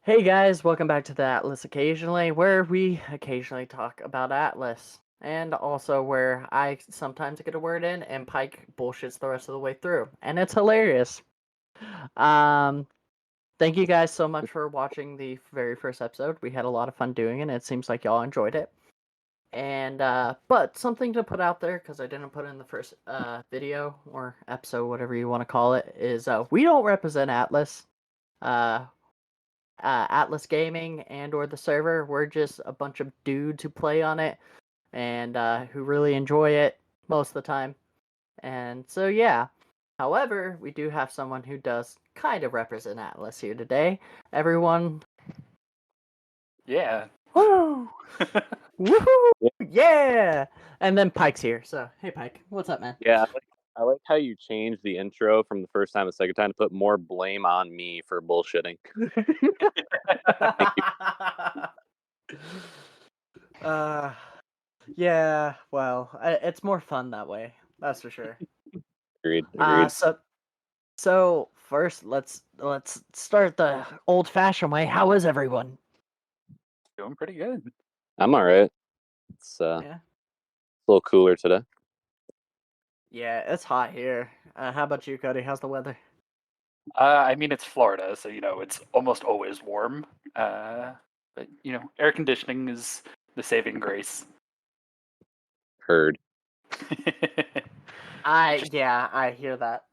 Hey guys, welcome back to the Atlas Occasionally, where we occasionally talk about Atlas, and also where I sometimes get a word in and Pike bullshits the rest of the way through, and it's hilarious. Um, Thank you guys so much for watching the very first episode. We had a lot of fun doing it, and it seems like y'all enjoyed it. And but something to put out there because I didn't put in the first video or episode, whatever you want to call it, is we don't represent Atlas. Uh, Atlas Gaming and or the server. We're just a bunch of dudes who play on it and who really enjoy it most of the time. And so yeah. However, we do have someone who does kind of represent Atlas here today. Everyone, Yeah. woo, woohoo, Yeah, yeah! And then Pike's here. So hey, Pike, what's up, man? I like how you changed the intro from the first time to the second time to put more blame on me for bullshitting. Thank you. uh, yeah. Well, it's more fun that way. That's for sure. Agreed. Uh, Agreed. so So first, let's start the old-fashioned way. How is everyone? Doing pretty good. I'm all right. It's Yeah, a little cooler today. yeah, it's hot here. How about you, Cody? How's the weather? I mean, it's Florida, so it's almost always warm. But air conditioning is the saving grace. Heard. just I hear that.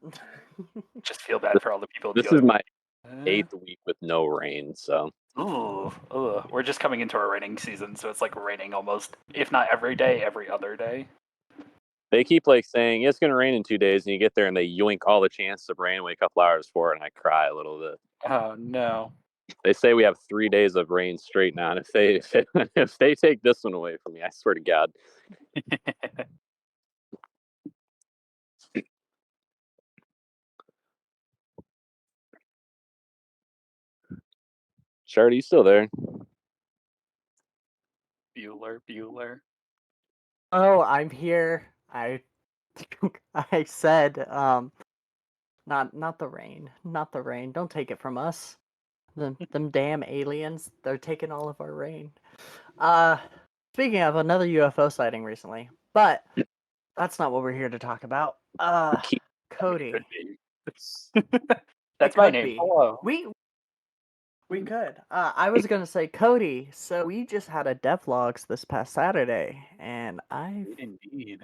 just feel bad for all the people This is dealing. my Uh, 8th week with no rain, so We're just coming into our raining season, so it's like raining almost, if not every day, every other day. they keep saying it's gonna rain in 2 days, and you get there and they yoink all the chances of rain, wait a couple hours for it, and I cry a little bit. Oh no. They say we have 3 days of rain straight now, and if they take this one away from me, I swear to God. Shardy, you still there? Bueller. Oh, I'm here. I said not the rain, not the rain. Don't take it from us. Them damn aliens. They're taking all of our rain. Uh, Speaking of another UFO sighting recently, but that's not what we're here to talk about. Keep Cody. Could be. It That's my could name. be. Hello. We could. I was gonna say Cody. So we just had a devlogs this past Saturday, and I Indeed.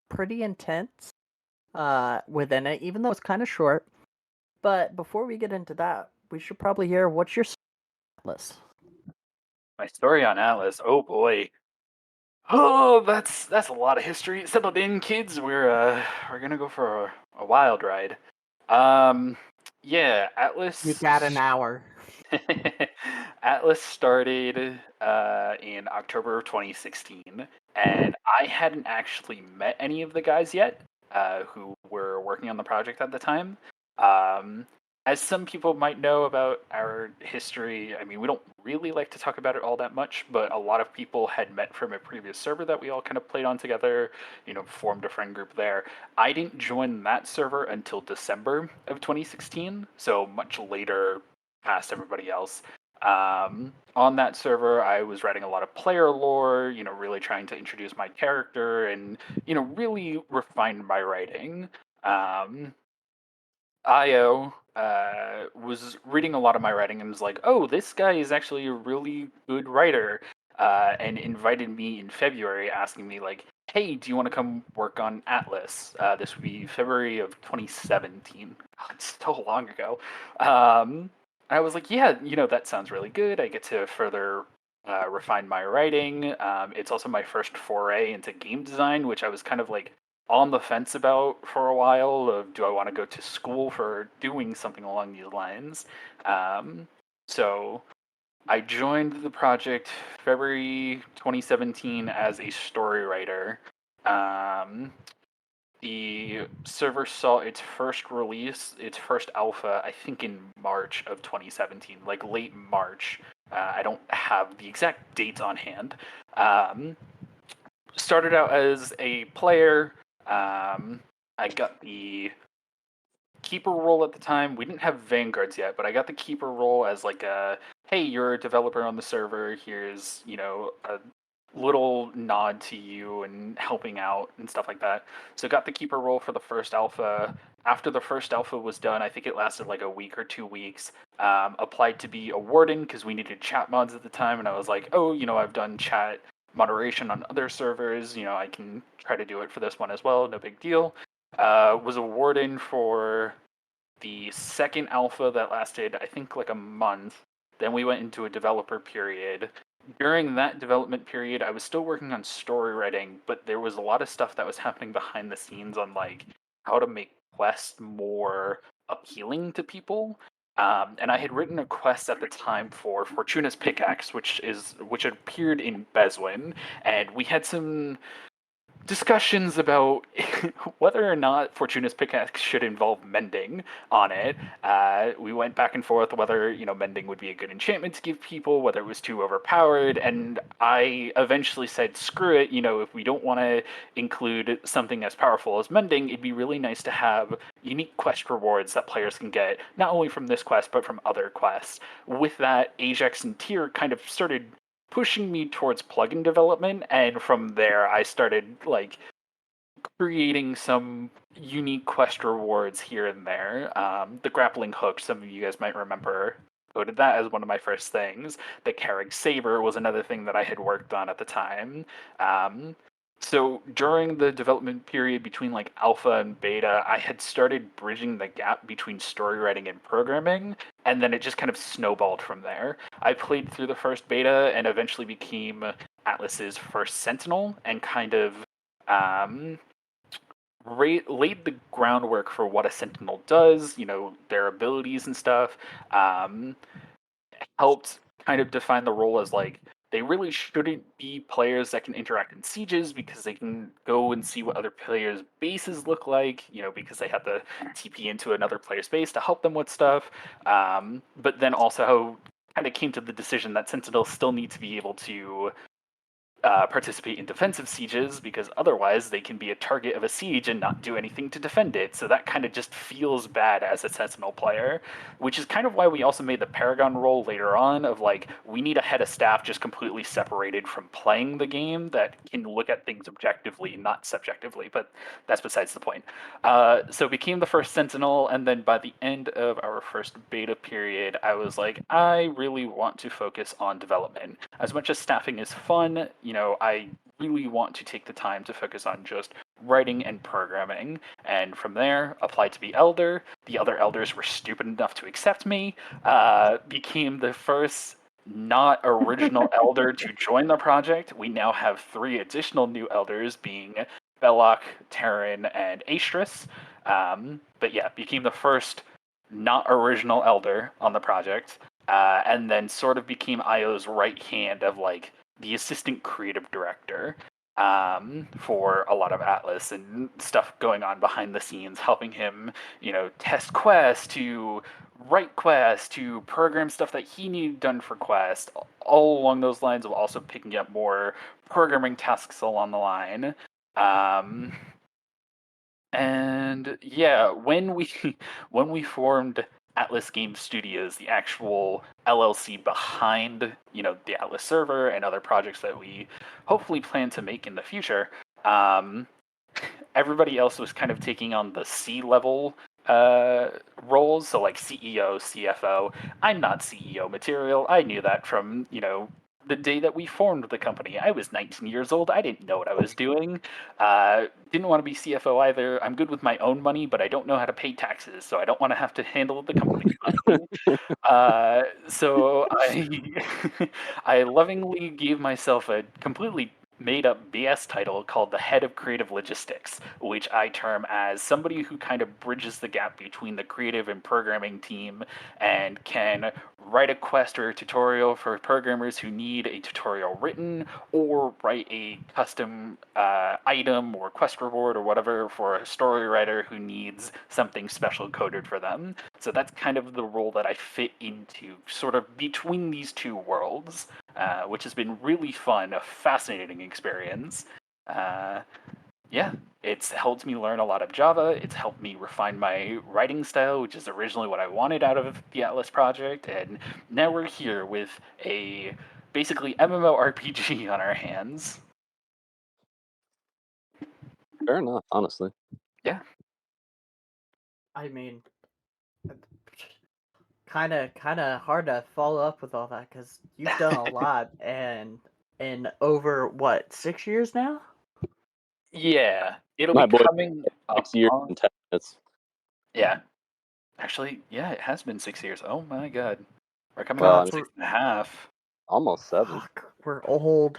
pretty intense within it, even though it's kind of short. But before we get into that, we should probably hear what's your list. My story on Atlas. Oh boy. Oh, that's a lot of history. Settle in, kids. We're gonna go for a wild ride. Um, yeah, You've got an hour. Atlas started in October of 2016, and I hadn't actually met any of the guys yet who were working on the project at the time. Um, as some people might know about our history, I mean, we don't really like to talk about it all that much, but a lot of people had met from a previous server that we all kind of played on together, formed a friend group there. I didn't join that server until December of 2016, so much later past everybody else. On that server, I was writing a lot of player lore, really trying to introduce my character and, really refine my writing. Io was reading a lot of my writing and was like, oh, this guy is actually a really good writer, and invited me in February asking me, like, hey, do you want to come work on Atlas? This would be February of 2017. God, it's so long ago. I was like, yeah, that sounds really good. I get to further refine my writing. It's also my first foray into game design, which I was kind of like on the fence about for a while of do I want to go to school for doing something along these lines. So I joined the project February 2017 as a story writer. The server saw its first release, its first alpha, I think in March of 2017, like late March. I don't have the exact dates on hand. Started out as a player. I got the keeper role at the time. We didn't have vanguards yet, but I got the keeper role as like a, hey, you're a developer on the server. Here's, a little nod to you and helping out and stuff like that. So got the keeper role for the first alpha. After the first alpha was done, I think it lasted like a week or 2 weeks. Applied to be a warden because we needed chat mods at the time, and I was like, oh, I've done chat moderation on other servers. I can try to do it for this one as well. No big deal. Was a warden for the second alpha that lasted, I think, like a month. Then we went into a developer period. During that development period, I was still working on story writing, but there was a lot of stuff that was happening behind the scenes on like how to make quests more appealing to people. And I had written a quest at the time for Fortuna's Pickaxe, which appeared in Bezwin, and we had some discussions about whether or not Fortuna's Pickaxe should involve mending on it. We went back and forth whether, mending would be a good enchantment to give people, whether it was too overpowered, and I eventually said, screw it, if we don't want to include something as powerful as mending, it'd be really nice to have unique quest rewards that players can get, not only from this quest, but from other quests. With that, Ajax and Tyr kind of started pushing me towards plugin development, and from there I started like creating some unique quest rewards here and there. The grappling hook, some of you guys might remember, coded that as one of my first things. The Carrig Saber was another thing that I had worked on at the time. So during the development period between like alpha and beta, I had started bridging the gap between story writing and programming, and then it just kind of snowballed from there. I played through the first beta and eventually became Atlas's first Sentinel, and kind of laid the groundwork for what a Sentinel does, their abilities and stuff. Helped kind of define the role as like, they really shouldn't be players that can interact in sieges because they can go and see what other players' bases look like, because they have to TP into another player's base to help them with stuff. But then also kind of came to the decision that Sentinels still need to be able to participate in defensive sieges, because otherwise they can be a target of a siege and not do anything to defend it. So that kind of just feels bad as a Sentinel player, which is kind of why we also made the Paragon role later on of like, we need a head of staff just completely separated from playing the game that can look at things objectively, not subjectively, but that's besides the point. So became the first Sentinel, and then by the end of our first beta period, I was like, I really want to focus on development. As much as staffing is fun, I really want to take the time to focus on just writing and programming. And from there, applied to be Elder. The other Elders were stupid enough to accept me. Became the first not original Elder to join the project. We now have 3 additional new Elders, being Belloc, Terran, and Astris. But yeah, became the first not original Elder on the project. And then sort of became IO's right hand of like the assistant creative director for a lot of Atlas and stuff going on behind the scenes, helping him, test quests, to write quests, to program stuff that he needed done for Quest, all along those lines of also picking up more programming tasks along the line. And yeah, when we formed Atlas Game Studios, the actual LLC behind, the Atlas server and other projects that we hopefully plan to make in the future, everybody else was kind of taking on the C-level roles, so like CEO, CFO. I'm not CEO material. I knew that from, the day that we formed the company. I was 19 years old. I didn't know what I was doing. Didn't want to be CFO either. I'm good with my own money, but I don't know how to pay taxes, so I don't want to have to handle the company's money. So I lovingly gave myself a completely made-up BS title called the Head of Creative Logistics, which I term as somebody who kind of bridges the gap between the creative and programming team and can write a quest or a tutorial for programmers who need a tutorial written, or write a custom item or quest reward or whatever for a story writer who needs something special coded for them. So that's kind of the role that I fit into, sort of between these two worlds, which has been really fun, a fascinating experience. Yeah, it's helped me learn a lot of Java. It's helped me refine my writing style, which is originally what I wanted out of the Atlas project. And now we're here with a basically MMORPG on our hands. Fair enough, honestly. Yeah. I mean, kind of hard to follow up with all that because you've done a lot, and in over what 6 years now? Yeah. It'll My be boy, coming up 6 years on. and 10 minutes. Yeah. Actually, yeah, it has been 6 years. Oh my god. We're coming Well, up I on mean, 6.5. almost 7. Fuck, we're old.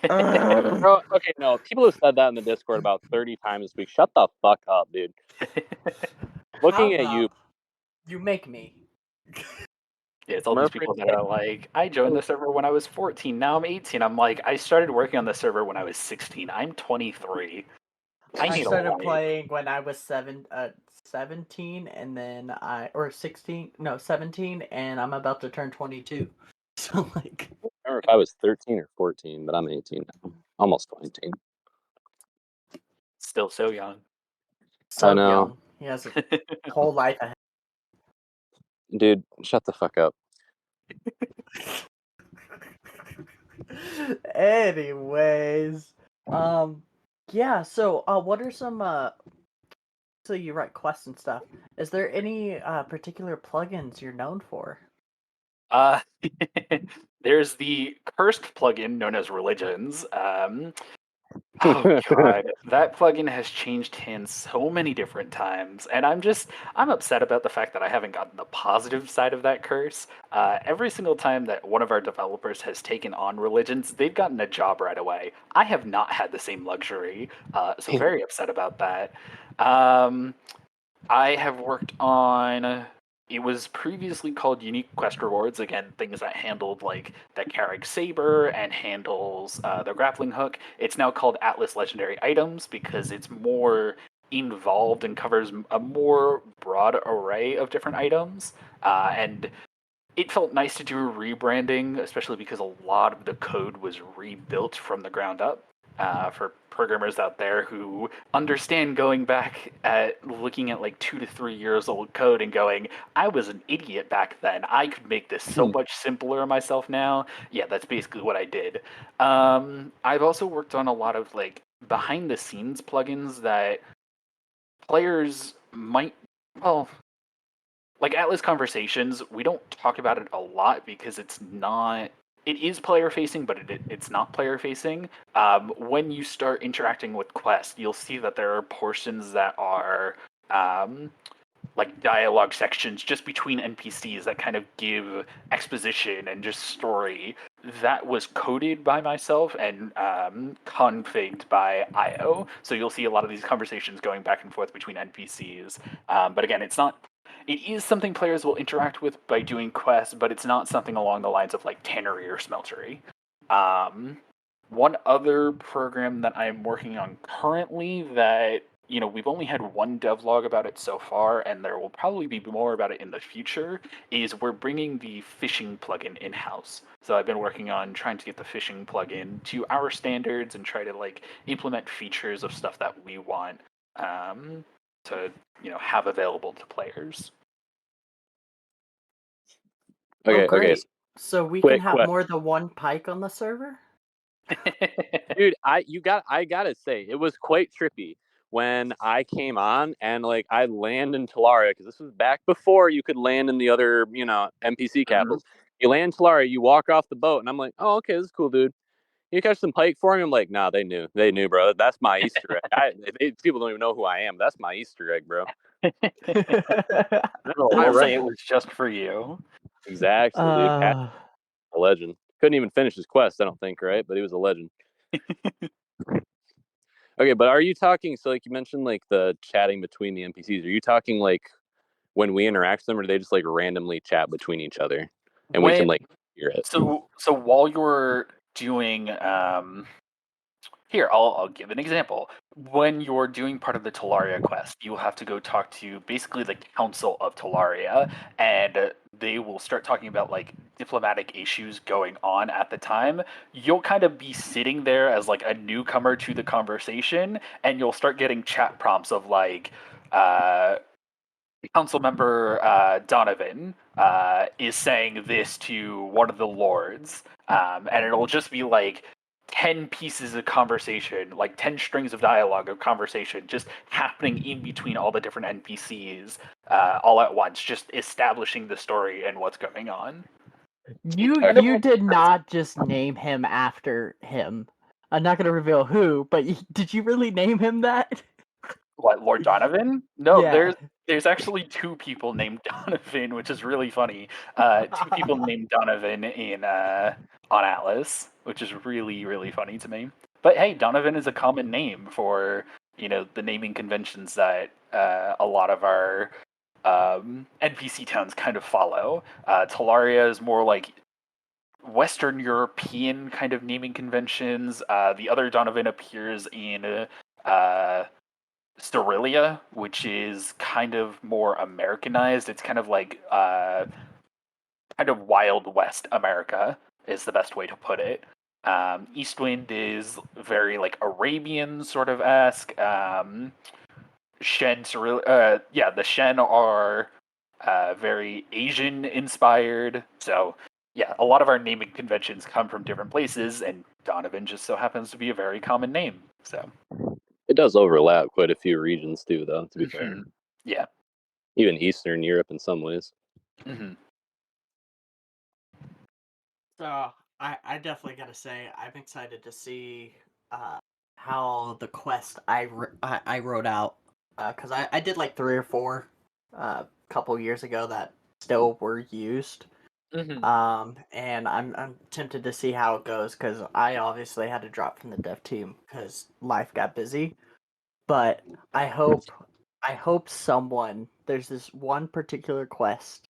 Ugh. Bro, okay, no, people have said that in the Discord about 30 times this week. Shut the fuck up, dude. Looking How at you, about you make me? Yeah, it's all these Murphy. people that are like, I joined the server when I was 14, now I'm 18. I'm like, I started working on the server when I was 16. I'm 23. I I need a started life. playing when I was 17, and then or 16, no, 17, and I'm about to turn 22. So like, I don't remember if I was 13 or 14, but I'm 18 now. Almost 19. Still so young. so I know. young. He has a whole life ahead. Dude, shut the fuck up. Anyways, yeah. So, what are some So you write quests and stuff. Is there any particular plugins you're known for? Uh, there's the cursed plugin known as Religions. Oh god, that plugin has changed hands so many different times, and I'm upset about the fact that I haven't gotten the positive side of that curse. Every single time that one of our developers has taken on Religions, they've gotten a job right away. I have not had the same luxury, so very upset about that. Um, I have worked on. It was previously called Unique Quest Rewards. Again, things that handled like the Carrick Saber and handles the grappling hook. It's now called Atlas Legendary Items because it's more involved and covers a more broad array of different items. And it felt nice to do a rebranding, especially because a lot of the code was rebuilt from the ground up. For programmers out there who understand going back at looking at like 2 to 3 years old code and going, I was an idiot back then. I could make this so much simpler myself now. Yeah, that's basically what I did. I've also worked on a lot of like behind the scenes plugins that players might, well, like Atlas Conversations, we don't talk about it a lot because it's not. It is player facing, but it's not player facing. When you start interacting with Quest, you'll see that there are portions that are um, like dialogue sections just between NPCs that kind of give exposition and just story. That was coded by myself and configured by IO. So you'll see a lot of these conversations going back and forth between NPCs. But again, it's not. It is something players will interact with by doing quests, but it's not something along the lines of like Tannery or Smeltery. One other program that I'm working on currently that we've only had one devlog about it so far, and there will probably be more about it in the future, is we're bringing the fishing plugin in-house. So I've been working on trying to get the fishing plugin to our standards and try to like implement features of stuff that we want to have available to players. Okay, great. okay. So we Quick can have question. more than one pike on the server? Dude, I gotta say, it was quite trippy when I came on and like I land in Talaria because this was back before you could land in the other NPC capitals. You land in Talaria, you walk off the boat, and I'm like, oh, okay, this is cool, dude. You catch some pike for me? I'm like, nah, they knew, bro. That's my Easter egg. People don't even know who I am. That's my Easter egg, bro. We'll say it was just for you. Exactly, dude. A legend. Couldn't even finish his quest, I don't think, right? But he was a legend. Okay, but are you talking? So, like you mentioned, like the chatting between the NPCs. Are you talking like when we interact with them, or do they just like randomly chat between each other, and we can like hear it? So while you're doing here, I'll give an example. When you're doing part of the Talaria quest, you'll have to go talk to basically the Council of Talaria, and they will start talking about like diplomatic issues going on at the time, you'll kind of be sitting there as like a newcomer to the conversation, and you'll start getting chat prompts of like, council member Donovan is saying this to one of the lords, and it'll just be like 10 pieces of conversation, like 10 strings of dialogue of conversation just happening in between all the different NPCs all at once, just establishing the story and what's going on. You did not just name him after him. I'm not going to reveal who, but did you really name him that? What, Lord Donovan? No, Yeah. there's actually two people named Donovan, which is really funny. Two people named Donovan in on Atlas, which is really, really funny to me. But hey, Donovan is a common name for, you know, the naming conventions that a lot of our NPC towns kind of follow. Talaria is more like Western European kind of naming conventions. The other Donovan appears in Styria, which is kind of more Americanized. It's kind of like kind of Wild West America is the best way to put it. Eastwind is very like Arabian sort of esque. The Shen are very Asian inspired. So yeah, a lot of our naming conventions come from different places, and Donovan just so happens to be a very common name. So It does overlap quite a few regions too, though. To be fair, yeah, even Eastern Europe in some ways. So I definitely got to say I'm excited to see how the quest I wrote out, because I did like 3 or 4 couple years ago that still were used. And I'm tempted to see how it goes, because I obviously had to drop from the dev team because life got busy. But I hope there's this one particular quest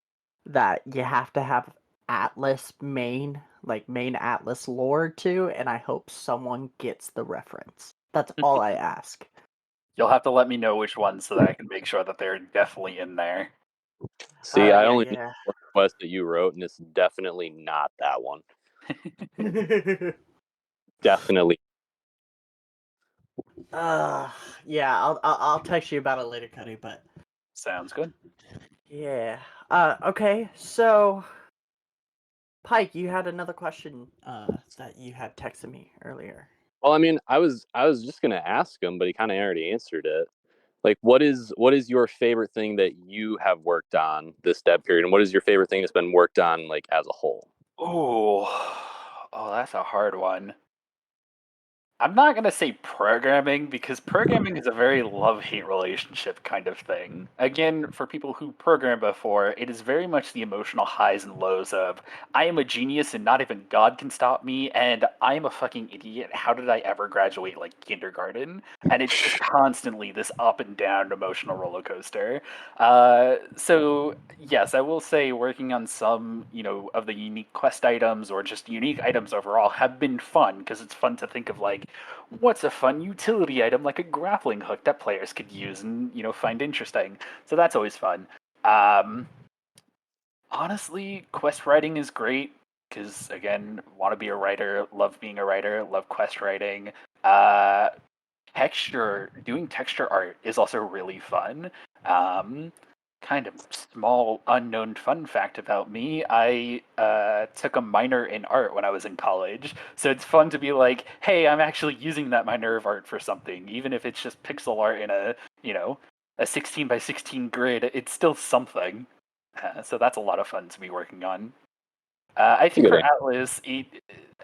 that you have to have Atlas main Atlas lore to, and I hope someone gets the reference. That's all I ask. You'll have to let me know which ones so that I can make sure that they're definitely in there. See, I Yeah, only yeah. know one quest that you wrote, and it's definitely not that one. Definitely. Yeah, I'll text you about it later, Cuddy, but Sounds good. yeah. Okay, so Pike, you had another question that you had texted me earlier. Well, I mean, I was just gonna ask him, but he kind of already answered it. Like, what is your favorite thing that you have worked on this dev period, and what is your favorite thing that's been worked on like as a whole? Oh, that's a hard one. I'm not going to say programming, because programming is a very love-hate relationship kind of thing. Again, for people who programmed before, it is very much the emotional highs and lows of, I am a genius and not even God can stop me, and I am a fucking idiot. How did I ever graduate like kindergarten? And it's just constantly this up and down emotional roller coaster. So yes, I will say working on some, of the unique quest items or just unique items overall have been fun, because it's fun to think of like, what's a fun utility item like a grappling hook that players could use and find interesting. So that's always fun. Um, Honestly, quest writing is great because again, want to be a writer, love being a writer, love quest writing. Uh, Doing texture art is also really fun. Um, Kind of small unknown fun fact about me, I took a minor in art when I was in college, so it's fun to be like, hey, I'm actually using that minor of art for something, even if it's just pixel art in a 16 by 16 grid. It's still something. So that's a lot of fun to be working on. I think for Atlas,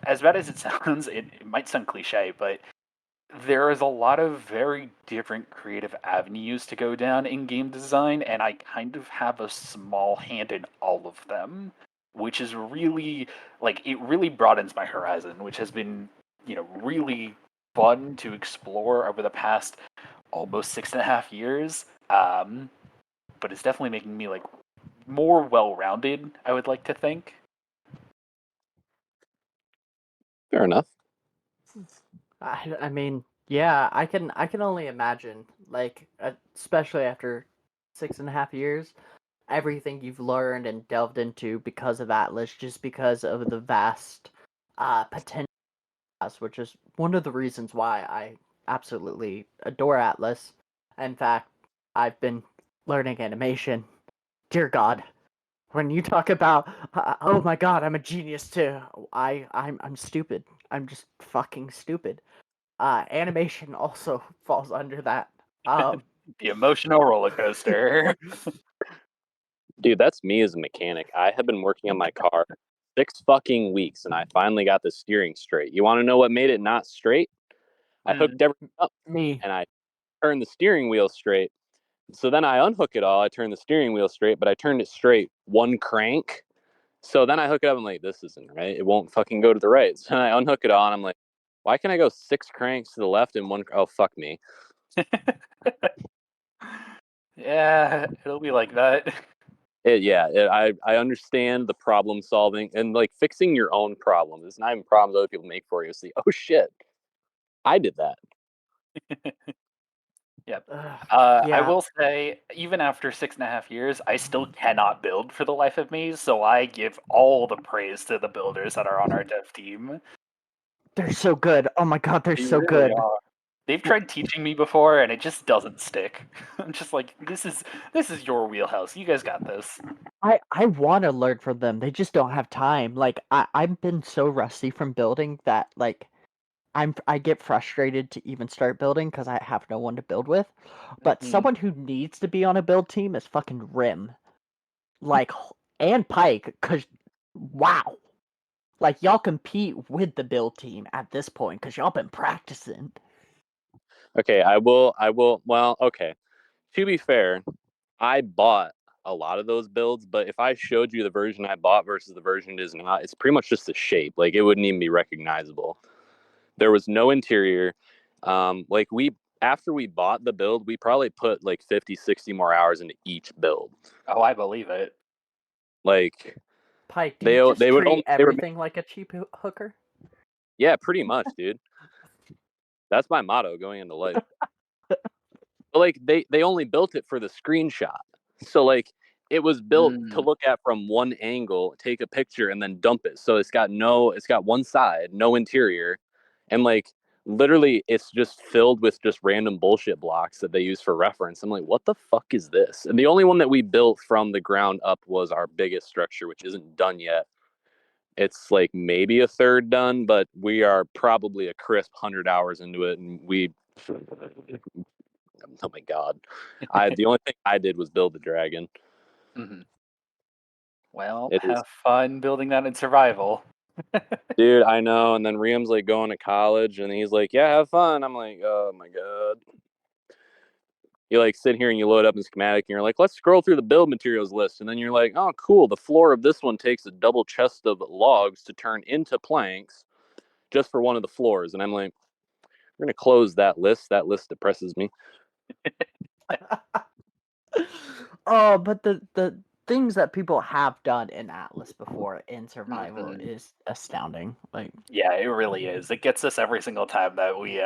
as bad as it sounds, it might sound cliche, but there is a lot of very different creative avenues to go down in game design, and I kind of have a small hand in all of them, which is really, like, it really broadens my horizon, which has been, really fun to explore over the past almost 6.5 years. But it's definitely making me, like, more well-rounded, I would like to think. Fair enough. I mean, yeah, I can only imagine, like, especially after 6.5 years. everything you've learned and delved into because of Atlas, just because of the vast potential, which is one of the reasons why I absolutely adore Atlas. In fact, I've been learning animation. Dear God, when you talk about, oh my God, I'm a genius too. I'm stupid. I'm just fucking stupid. Animation also falls under that. The emotional roller coaster. Dude, that's me as a mechanic. I have been working on my car 6 fucking weeks, and I finally got the steering straight. You want to know what made it not straight? I hooked everything up, Me. and I turned the steering wheel straight. So then I unhook it all. I turned the steering wheel straight, but I turned it straight one crank. So then I hook it up. I'm like, this isn't right. It won't fucking go to the right. So I unhook it all, and I'm like, why can't I go 6 cranks to the left and one? Oh, fuck me. Yeah, it'll be like that. I understand the problem solving and like fixing your own problems. It's not even problems other people make for you. It's the, oh shit, I did that. Yep. Yeah. I will say, even after 6.5 years, I still cannot build for the life of me. So I give all the praise to the builders that are on our dev team. They're so good. Oh my God, they're They so really good. are. They've tried teaching me before, and it just doesn't stick. I'm just like, this is your wheelhouse. You guys got this. I want to learn from them. They just don't have time. Like I've been so rusty from building that like I get frustrated to even start building because I have no one to build with. But Mhm. someone who needs to be on a build team is fucking Rim, like and Pike. Cause wow, like y'all compete with the build team at this point because y'all been practicing. Okay, I will. Well, okay. To be fair, I bought a lot of those builds, but if I showed you the version I bought versus the version it is not, it's pretty much just the shape. Like it wouldn't even be recognizable. There was no interior. Like after we bought the build, we probably put like 50, 60 more hours into each build. Oh, I believe it. Like Pike, do they you just they would treat only they were everything like a cheap hooker? yeah, pretty much, dude. That's my motto going into life. But like they only built it for the screenshot. So like it was built to Mm. look at from one angle, take a picture, and then dump it. So it's got one side, no interior, and like literally it's just filled with just random bullshit blocks that they use for reference. I'm like, what the fuck is this? And the only one that we built from the ground up was our biggest structure, which isn't done yet. It's like maybe a third done, but we are probably a crisp 100 hours into it, and oh my god, the only thing I did was build the dragon. Mhm. Well, It is, have fun building that in survival. dude. I know. And then Riam's like going to college, and he's like, "Yeah, have fun." I'm like, "Oh my god." You like sit here and you load up a schematic, and you're like, "Let's scroll through the build materials list," and then you're like, "Oh, cool. The floor of this one takes a double chest of logs to turn into planks, just for one of the floors." And I'm like, "We're gonna close that list. That list depresses me." Oh, but the things that people have done in Atlas before in survival Mhm. is astounding. Like Yeah, it really is. It gets us every single time that we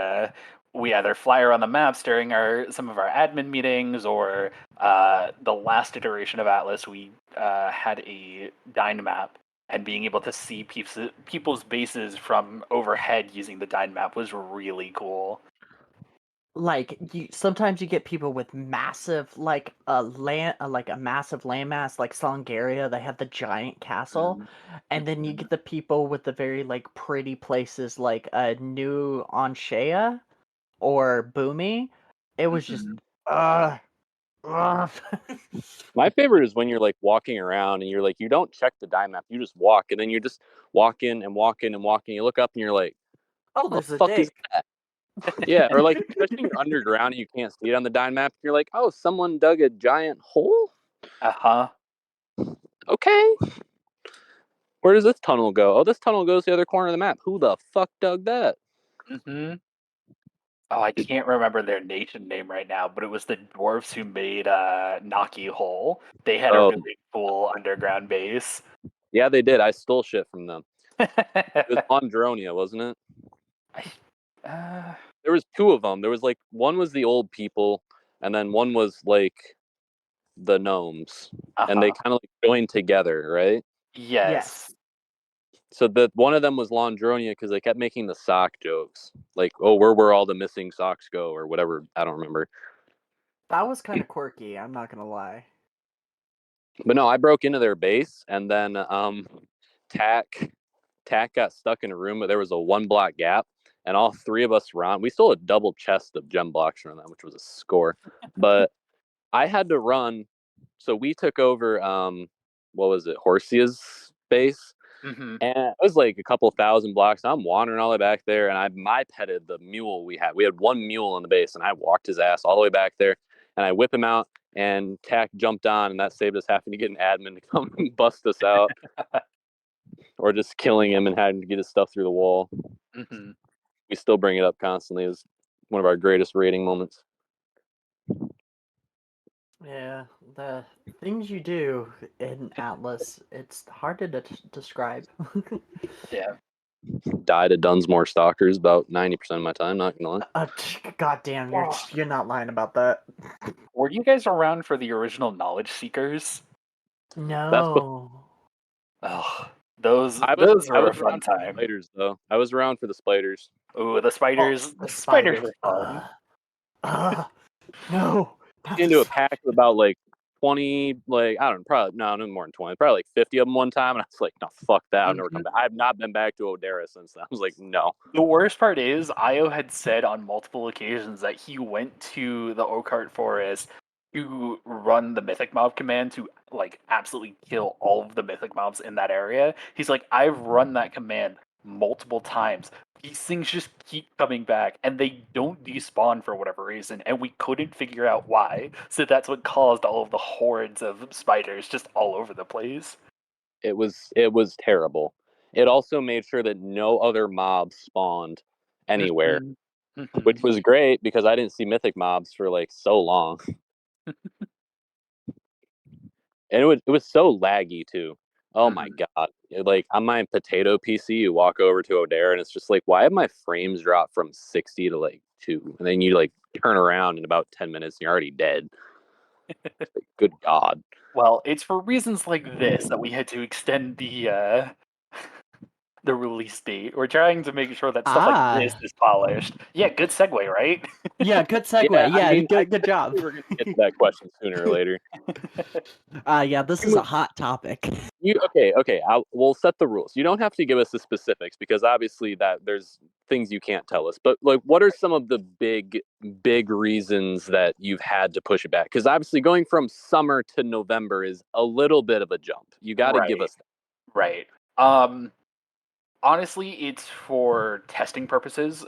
either fly around the maps during some of our admin meetings, or the last iteration of Atlas, we had a Dyn map, and being able to see people's bases from overhead using the Dyn map was really cool. you sometimes you get people with massive like a land like a massive landmass like Songaria, they have the giant castle, and then you Mhm. get the people with the very like pretty places like New Onshea or Boomy. It was just Mhm. uh, uh. My favorite is when you're like walking around and you're like, you don't check the die map, you just walk, and then you just walk in and walk in and walk in. You look up and you're like, Oh, "What there's the a fuck is dig. that?" Yeah, or like especially when you're underground and you can't see it on the die map. You're like, "Oh, someone dug a giant hole." Uh-huh. Okay, where does this tunnel go? Oh, this tunnel goes to the other corner of the map. Who the fuck dug that? Mhm. Oh, I can't remember their nation name right now, but it was the dwarves who made Naki Hole. They had a Oh, really cool underground base. yeah, they did. I stole shit from them. It was on Dronia, wasn't it? uh, There was two of them. There was like one was the old people, and then one was like the gnomes, and they kind of like joined together, right? Yes. So one of them was Londronia because they kept making the sock jokes, like, "Oh, where all the missing socks go?" or whatever. I don't remember. That was kind of quirky. I'm not gonna lie. But no, I broke into their base, and then Tack got stuck in a room, but there was a 1 block gap, and all three of us ran. We still had a double chest of gem blocks from them, which was a score. But I had to run, so we took over. What was it, Horsia's base? Mm-hmm. And it was like a couple thousand blocks. I'm wandering all the way back there, and I petted the mule we had. We had one mule on the base, and I walked his ass all the way back there, and I whip him out, and Tack jumped on, and that saved us having to get an admin to come and bust us out, or just killing him and having to get his stuff through the wall. Mm-hmm. We still bring it up constantly. It was one of our greatest rating moments. Yeah, the things you do in Atlas, it's hard to describe. Yeah. Died of Dunsmore stalkers about 90% of my time. Not gonna lie. God damn, you're not lying about that. Were you guys around for the original Knowledge Seekers? No. Oh, those I were a was fun around for the time. spiders though. I was around for the spiders. Ooh, the spiders. The Spiders spiders. were fun. No. Into a pack of about like 20, like I don't know, probably no more than 20, probably like 50 of them one time, and I was like, no, fuck that, I've never come back. I've not been back to Odera since then. I was like, no. The worst part is, Io had said on multiple occasions that he went to the Oakheart Forest to run the Mythic Mob command to like absolutely kill all of the Mythic Mobs in that area. He's like, I've run that command multiple times. These things just keep coming back, and they don't despawn for whatever reason, and we couldn't figure out why. So that's what caused all of the hordes of spiders just all over the place. It was terrible. It also made sure that no other mobs spawned anywhere, which was great because I didn't see mythic mobs for like so long. And it was so laggy too. Oh my god! Like on my potato PC, you walk over to Odera, and it's just like, why have my frames dropped from 60 to like 2? And then you like turn around in about 10 minutes, and you're already dead. Like, good god! Well, it's for reasons like this that we had to extend the release date. We're trying to make sure that stuff like this is polished. Yeah, good segue, right? Yeah, good segue. Yeah, I mean, good job. We were going to get to that question sooner or later. Yeah, this is a hot topic. Okay. We'll set the rules. You don't have to give us the specifics because obviously that there's things you can't tell us. But like, what are some of the big reasons that you've had to push it back? Because obviously, going from summer to November is a little bit of a jump. You got to give us that. Right. Honestly, it's for testing purposes.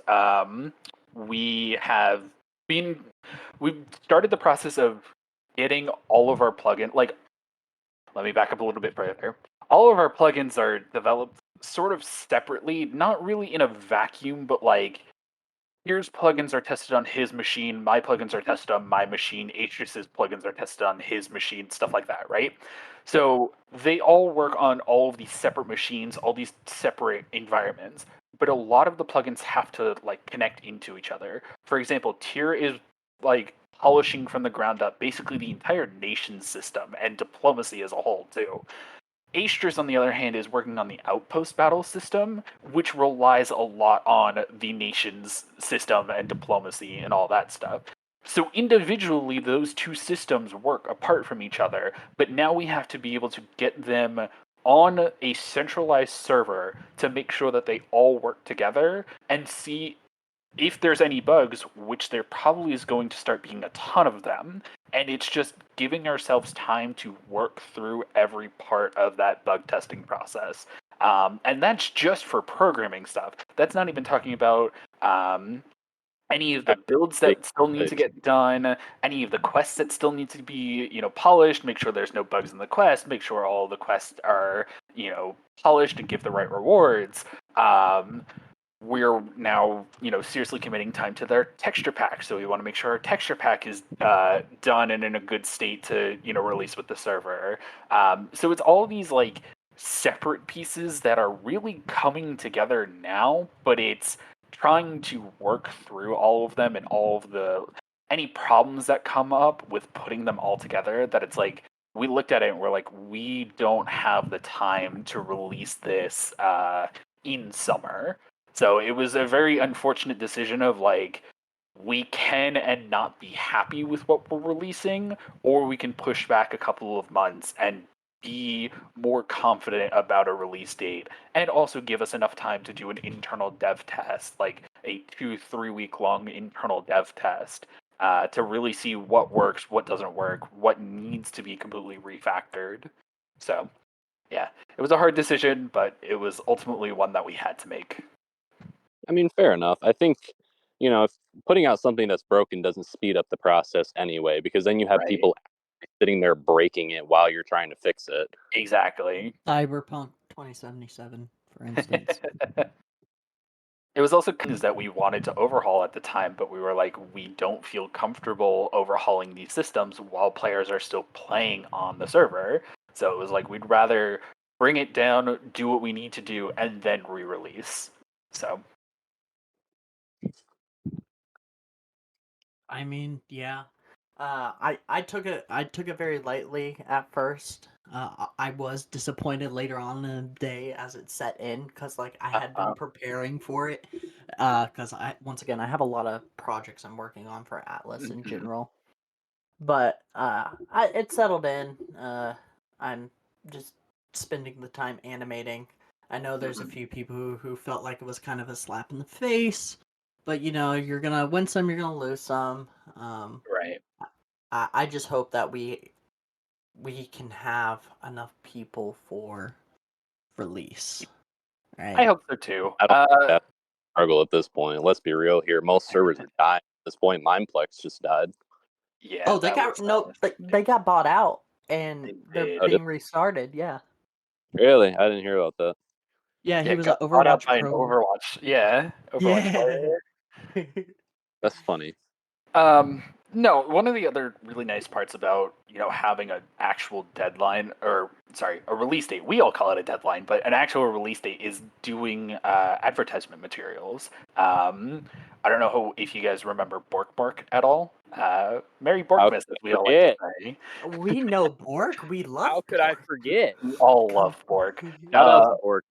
We've started the process of getting all of our plugins. Like, let me back up a little bit further. All of our plugins are developed sort of separately, not really in a vacuum, but like, here's plugins are tested on his machine, my plugins are tested on my machine, Atrius's plugins are tested on his machine, stuff like that, right? So they all work on all of these separate machines, all these separate environments, but a lot of the plugins have to like connect into each other. For example, Tier is like polishing from the ground up basically the entire nation system and diplomacy as a whole too. Astrus, on the other hand, is working on the outpost battle system, which relies a lot on the nation's system and diplomacy and all that stuff. So individually, those two systems work apart from each other, but now we have to be able to get them on a centralized server to make sure that they all work together and see if there's any bugs, which there probably is going to start being a ton of them, and it's just giving ourselves time to work through every part of that bug testing process. And that's just for programming stuff. That's not even talking about any of the builds that still need to get done, any of the quests that still need to be, polished, make sure there's no bugs in the quest, make sure all the quests are, polished and give the right rewards. We're now, seriously committing time to their texture pack. So we want to make sure our texture pack is done and in a good state to, release with the server. So it's all these like separate pieces that are really coming together now, but it's trying to work through all of them and all of the any problems that come up with putting them all together, that it's like we looked at it and we're like, we don't have the time to release this in summer. So it was a very unfortunate decision of like, we can and not be happy with what we're releasing, or we can push back a couple of months and be more confident about a release date, and also give us enough time to do an internal dev test, like a 2-3 week long internal dev test, to really see what works, what doesn't work, what needs to be completely refactored. So, yeah, it was a hard decision, but it was ultimately one that we had to make. I mean, fair enough. I think, if putting out something that's broken doesn't speed up the process anyway, because then you have Right. people sitting there breaking it while you're trying to fix it. Exactly. Cyberpunk 2077, for instance. It was also things that we wanted to overhaul at the time, but we were like, we don't feel comfortable overhauling these systems while players are still playing on the server. So it was like, we'd rather bring it down, do what we need to do, and then re-release. So I mean, yeah. I took it very lightly at first. I was disappointed later on in the day as it set in, because like I had been preparing for it. Because once again, I have a lot of projects I'm working on for Atlas in general. But it settled in. I'm just spending the time animating. I know there's a few people who felt like it was kind of a slap in the face, but you're gonna win some, you're gonna lose some. right. I just hope that we can have enough people for release. Right. I hope so too. I don't think that's a struggle at this point. Let's be real here. Most servers are dying at this point. Mineplex just died. Yeah. Oh, they got they got bought out and they're being restarted. Yeah. Really? I didn't hear about that. Yeah, he was an got bought out Overwatch by an pro. Overwatch. Yeah, Overwatch player. Yeah. That's funny. No, one of the other really nice parts about, having an actual deadline, or sorry, a release date, we all call it a deadline, but an actual release date is doing advertisement materials. I don't know if you guys remember Bork at all. Merry Borkmas, as we all like to say. We know Bork. We love How could I Bork. forget? We all love Bork. Shout out to Bork.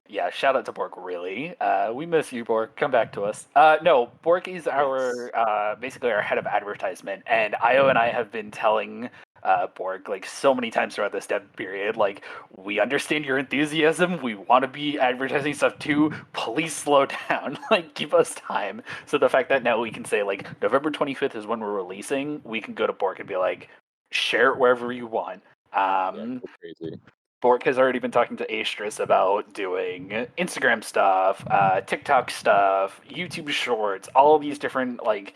Yeah, shout out to Bork, really. We miss you, Bork. Come back to us. No, Bork is our basically our head of advertisement, and Io and I have been telling Bork like so many times throughout this dev period, like, we understand your enthusiasm. We want to be advertising stuff too. Please slow down. Like, give us time. So the fact that now we can say like November 25th is when we're releasing, we can go to Bork and be like, share it wherever you want. Yeah, crazy. Bork has already been talking to Astris about doing Instagram stuff, TikTok stuff, YouTube Shorts, all these different like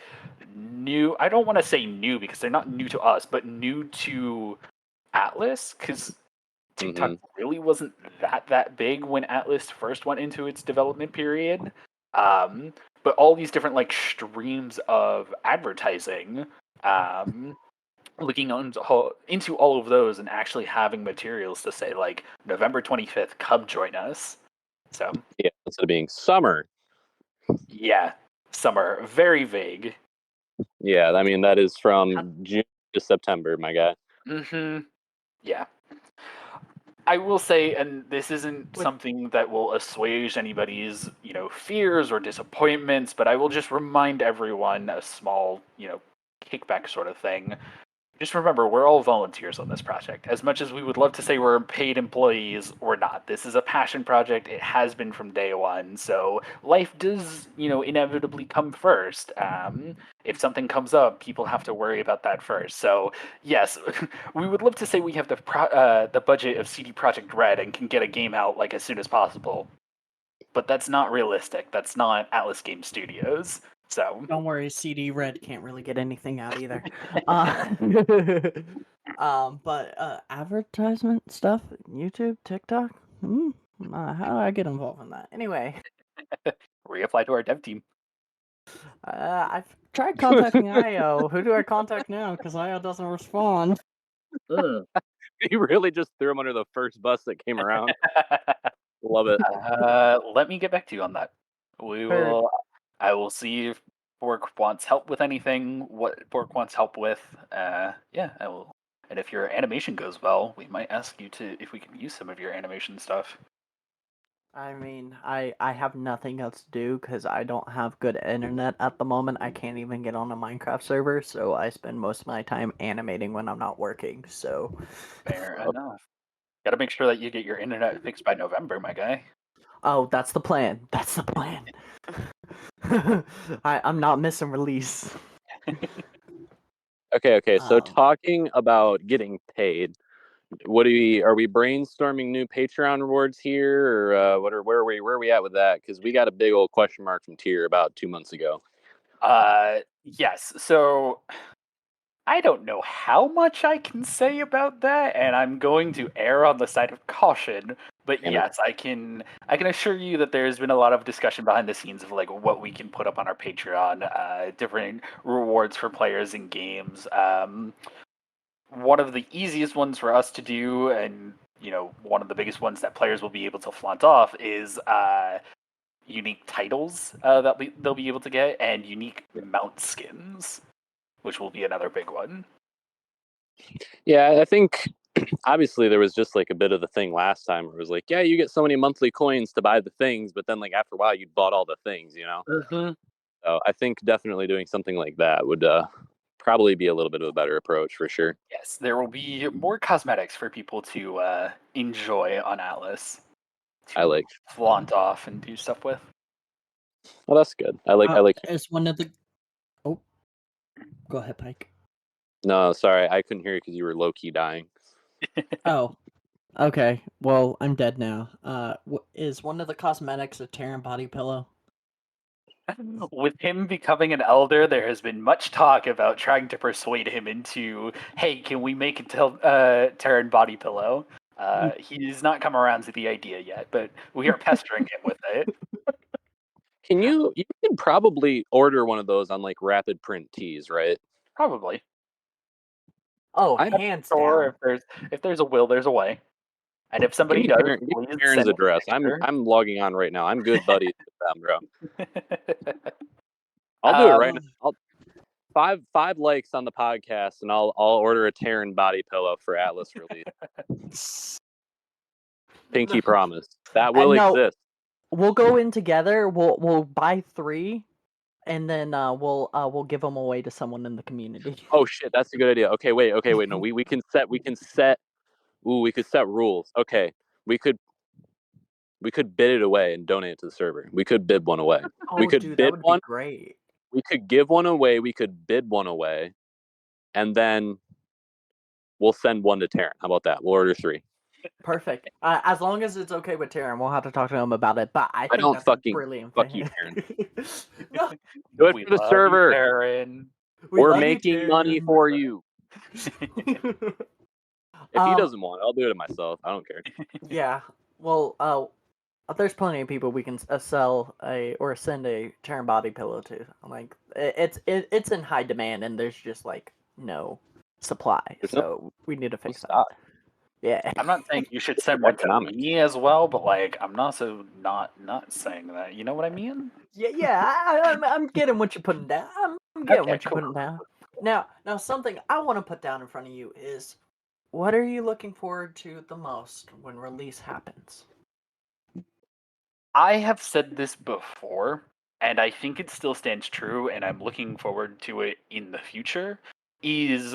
new. I don't want to say new because they're not new to us, but new to Atlas, because TikTok really wasn't that big when Atlas first went into its development period. But all these different like streams of advertising. Looking into all of those and actually having materials to say like November 25th, come join us. So yeah, instead of being summer. Yeah, summer, very vague. Yeah, I mean that is from June to September, my guy. Yeah. I will say, and this isn't something that will assuage anybody's, fears or disappointments, but I will just remind everyone a small, kickback sort of thing. Just remember, we're all volunteers on this project. As much as we would love to say we're paid employees, we're not. This is a passion project. It has been from day one. So life does, inevitably come first. If something comes up, people have to worry about that first. So yes, we would love to say we have the budget of CD Projekt Red and can get a game out like as soon as possible. But that's not realistic. That's not Atlas Game Studios. So don't worry, CD Red can't really get anything out either. But advertisement stuff, YouTube, TikTok. How do I get involved in that? Anyway, reapply to our dev team. I've tried contacting Io. Who do I contact now? Because Io doesn't respond. You really just threw him under the first bus that came around. Love it. Let me get back to you on that. I will see if Bork wants help with anything, what Bork wants help with, yeah, I will. And if your animation goes well, we might ask you to if we can use some of your animation stuff. I mean, I have nothing else to do because I don't have good internet at the moment. I can't even get on a Minecraft server, so I spend most of my time animating when I'm not working. So, Fair enough. Got to make sure that you get your internet fixed by November, my guy. oh, that's the plan. That's the plan. I'm not missing release. Okay. So Um, talking about getting paid, are we brainstorming new Patreon rewards here, or where are we at with that? Because we got a big old question mark from Tier about 2 months ago. Yes. So I don't know how much I can say about that, and I'm going to err on the side of caution. But Damn it. yes, I can assure you that there's been a lot of discussion behind the scenes of like what we can put up on our Patreon, different rewards for players in games. One of the easiest ones for us to do, and one of the biggest ones that players will be able to flaunt off is unique titles that they'll be able to get, and unique mount skins, which will be another big one. Yeah, I think obviously there was just like a bit of the thing last time where it was like, yeah, you get so many monthly coins to buy the things, but then like after a while you bought all the things, you know? Mm-hmm. So I think definitely doing something like that would probably be a little bit of a better approach for sure. Yes, there will be more cosmetics for people to enjoy on Atlas I to like. flaunt off and do stuff with. Well, that's good. I like. as one of the. Oh, go ahead, Pike. No, sorry, I couldn't hear you because you were low key dying. Oh, okay. Well, I'm dead now. Is one of the cosmetics a Terran body pillow? With him becoming an elder, there has been much talk about trying to persuade him into, hey, can we make a Terran body pillow? He's not come around to the idea yet, but we are pestering him with it. You can probably order one of those on like Rapid Print Tees, right? Probably. Oh, I hands Or down. if there's a will, there's a way. And if somebody does, Give me please Aaron's send me address. a picture. I'm logging on right now. I'm good buddies with them, bro. I'll do it right now. Um, Five likes on the podcast, and I'll order a Terran body pillow for Atlas release. Pinky promise that will No, exist. we'll go in together. We'll buy 3, and then we'll give them away to someone in the community. Oh shit, that's a good idea. Okay, wait. No, we can set. Ooh, we could set rules. Okay, we could bid it away and donate it to the server. We could bid one away. We Oh, could dude, that bid would be one. great. We could give one away. We could bid one away, and then we'll send one to Terran. How about that? We'll order 3. Perfect. As long as it's okay with Terran, we'll have to talk to him about it. But I I think don't that's a fucking brilliant fuck thing. you, Terran. No, Do it we for the love server. you, Aaron. we We're love you, making money Terran. for you. If he Um, doesn't want it, I'll do it myself. I don't care. yeah. Well, there's plenty of people we can sell or send a Terran body pillow to. Like it's in high demand, and there's just like no supply. There's So we need to no fix that. stock. Yeah. I'm not saying you should It's send one to economics. me as well, but like I'm also not saying that. You know what I mean? Yeah. I'm getting what you're putting down. I'm getting Okay, what you're cool. putting down. Now, something I want to put down in front of you is, what are you looking forward to the most when release happens? I have said this before, and I think it still stands true, and I'm looking forward to it in the future, is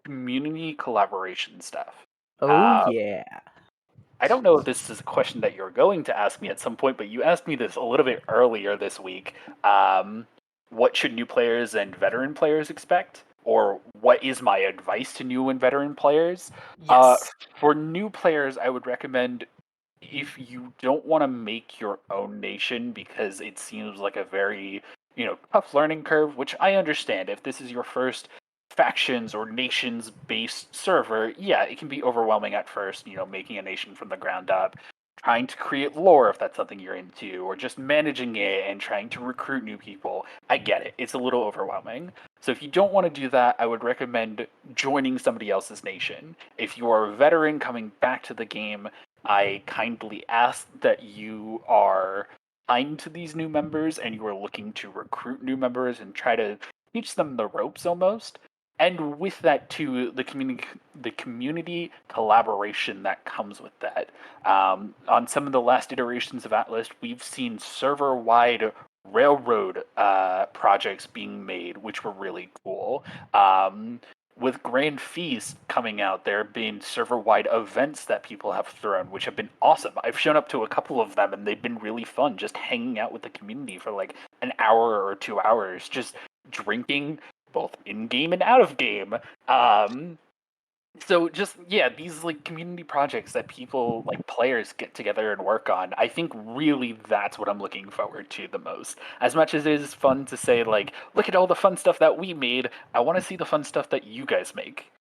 community collaboration stuff. Oh yeah. I don't know if this is a question that you're going to ask me at some point, but you asked me this a little bit earlier this week. What should new players and veteran players expect? Or what is my advice to new and veteran players? Yes. For new players, I would recommend, if you don't want to make your own nation because it seems like a very tough learning curve, which I understand. If this is your first factions or nations based server, yeah, it can be overwhelming at first, making a nation from the ground up, trying to create lore if that's something you're into, or just managing it and trying to recruit new people. I get it. It's a little overwhelming. So if you don't want to do that, I would recommend joining somebody else's nation. If you are a veteran coming back to the game, I kindly ask that you are kind to these new members and you are looking to recruit new members and try to teach them the ropes almost. And with that too, the community collaboration that comes with that. On some of the last iterations of Atlas, we've seen server-wide railroad projects being made, which were really cool. With Grand Feast coming out, there have been server-wide events that people have thrown, which have been awesome. I've shown up to a couple of them, and they've been really fun, just hanging out with the community for like an hour or 2 hours, just drinking, both in-game and out-of-game. So just, yeah, these like community projects that people, like players, get together and work on, I think really that's what I'm looking forward to the most. As much as it is fun to say like, look at all the fun stuff that we made, I want to see the fun stuff that you guys make.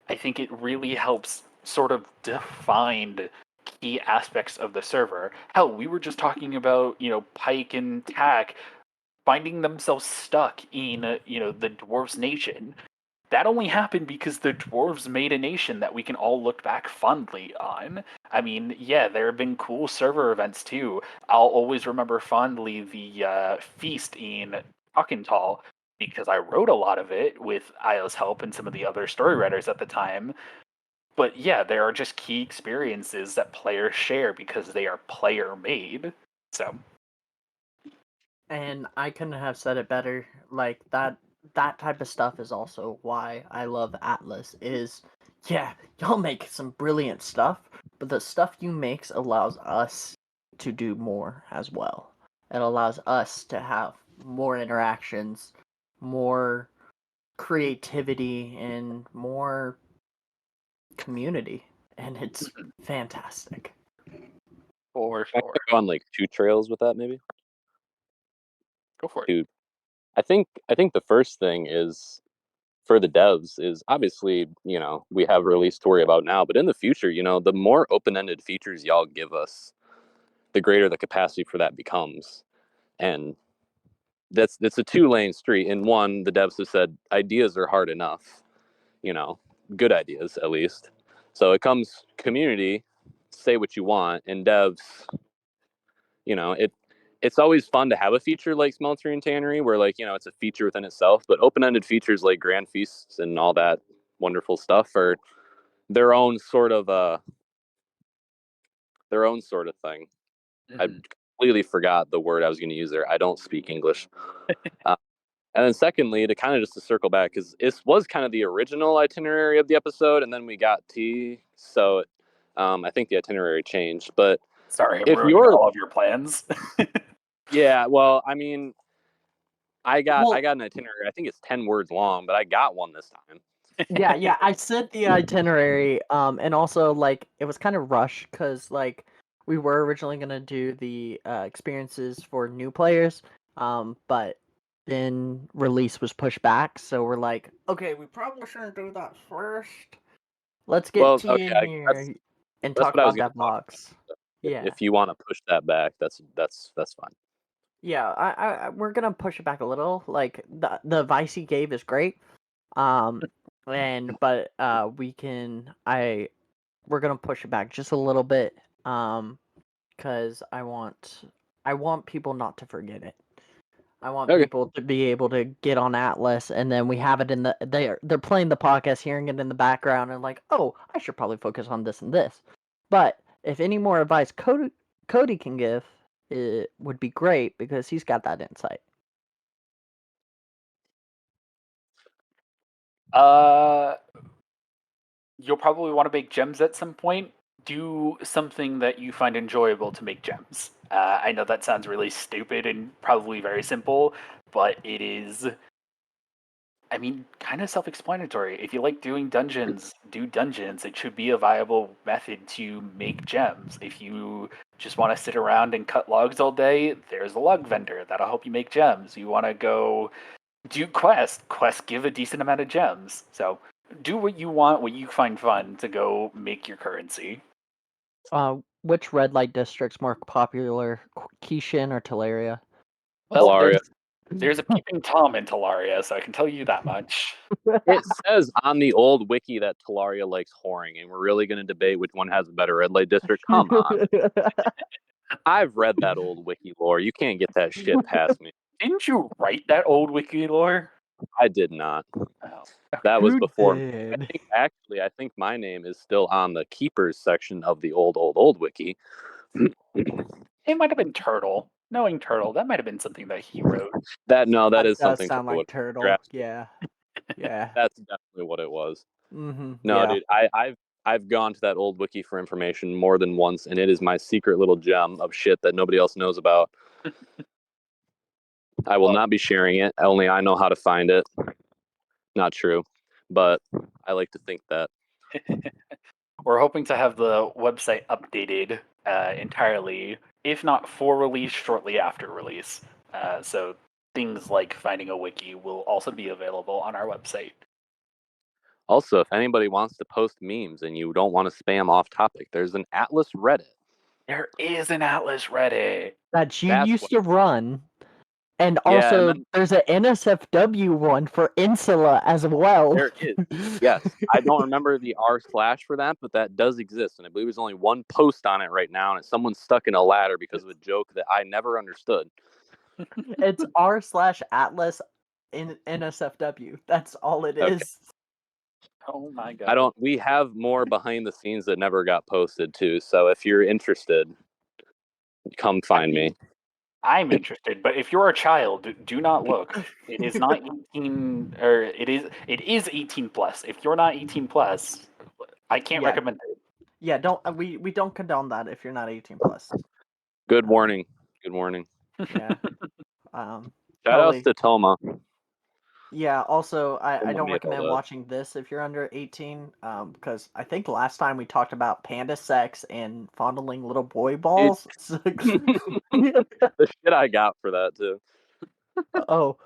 I think it really helps sort of define key aspects of the server. Hell, we were just talking about, Pike and Tack finding themselves stuck in, the Dwarves Nation. That only happened because the dwarves made a nation that we can all look back fondly on. I mean, yeah, there have been cool server events too. I'll always remember fondly the feast in Talkental because I wrote a lot of it with Io's help and some of the other story writers at the time. But yeah, there are just key experiences that players share because they are player made. So. And I couldn't have said it better. Like that type of stuff is also why I love Atlas is yeah, y'all make some brilliant stuff, but the stuff you make allows us to do more as well. It allows us to have more interactions, more creativity, and more community. And it's fantastic. For I sure. could go on like 2 trails with that, maybe. Go for it. Dude, I think the first thing is for the devs is obviously, we have a release to worry about now, but in the future, the more open-ended features y'all give us, the greater the capacity for that becomes. And that's a 2-lane street. In one, the devs have said ideas are hard enough, good ideas at least. So it comes community, say what you want, and devs, it's always fun to have a feature like Smeltery and Tannery where like, it's a feature within itself, but open-ended features like Grand Feasts and all that wonderful stuff are their own sort of thing. Mm-hmm. I completely forgot the word I was going to use there. I don't speak English. And then secondly, to kind of just to circle back, because this was kind of the original itinerary of the episode, and then we got tea, so I think the itinerary changed. But Sorry, I'm if ruining you're, all of your plans. yeah, well, I mean, I got an itinerary. I think it's 10 words long, but I got one this time. Yeah, I said the itinerary, and also like it was kind of rushed because like we were originally gonna do the experiences for new players, but then release was pushed back, so we're like, okay, we probably shouldn't do that first. Let's get Well, T okay, in here and that's talk what I was about going that to talk box. about. Yeah, If you want to push that back, that's fine. yeah, we're gonna push it back a little. Like the advice he gave is great, but we're gonna push it back just a little bit, because I want people not to forget it. I want Okay. people to be able to get on Atlas, and then we have it in they're playing the podcast, hearing it in the background, and like, oh, I should probably focus on this and this. But if any more advice Cody can give, it would be great because he's got that insight. You'll probably want to make gems at some point. Do something that you find enjoyable to make gems. I know that sounds really stupid and probably very simple, but it is, I mean, kind of self-explanatory. If you like doing dungeons, do dungeons. It should be a viable method to make gems. If you just want to sit around and cut logs all day, there's a log vendor that'll help you make gems. You want to go do quests give a decent amount of gems. So do what you want, what you find fun to go make your currency. Which red light district's more popular, Kishin or Teleria? Well, Talaria. there's a peeping Tom in Talaria, so I can tell you that much. It says on the old wiki that Talaria likes whoring, and we're really going to debate which one has a better red light district. Come on. I've read that old wiki lore. You can't get that shit past me. Didn't you write that old wiki lore? I did not. Oh. That was Who before. did? I think my name is still on the keepers section of the old wiki. It might have been Turtle. Knowing Turtle, that might have been something that he wrote. That That is does something sound Troy would like Turtle. grasp. Yeah. Yeah. That's definitely what it was. Mm-hmm. No, yeah. dude, I've gone to that old wiki for information more than once, and it is my secret little gem of shit that nobody else knows about. I will not be sharing it. Only I know how to find it. Not true, but I like to think that. We're hoping to have the website updated entirely, if not for release, shortly after release. So things like finding a wiki will also be available on our website. Also, if anybody wants to post memes and you don't want to spam off topic, there's an Atlas Reddit. There is an Atlas Reddit. That you That's used what- to run. And Yeah, also, and then- there's an NSFW one for Insula as well. There is. Yes. I don't remember the r/ for that, but that does exist. And I believe there's only one post on it right now, and it's someone stuck in a ladder because of a joke that I never understood. It's r/Atlas in NSFW. That's all it Okay. is. Oh my god. We have more behind the scenes that never got posted too. So if you're interested, come find me. I'm interested, but if you're a child, do not look. It is not 18, or it is 18 plus. If you're not 18 plus, I can't Yeah. recommend it. Yeah, don't we don't condone that if you're not 18 plus. Good warning. Good warning. Yeah. Shout Totally. outs to Toma. Yeah, also I Don't don't need all recommend that. watching this if you're under 18, because I think last time we talked about panda sex and fondling little boy balls. The shit I got for that too. Oh,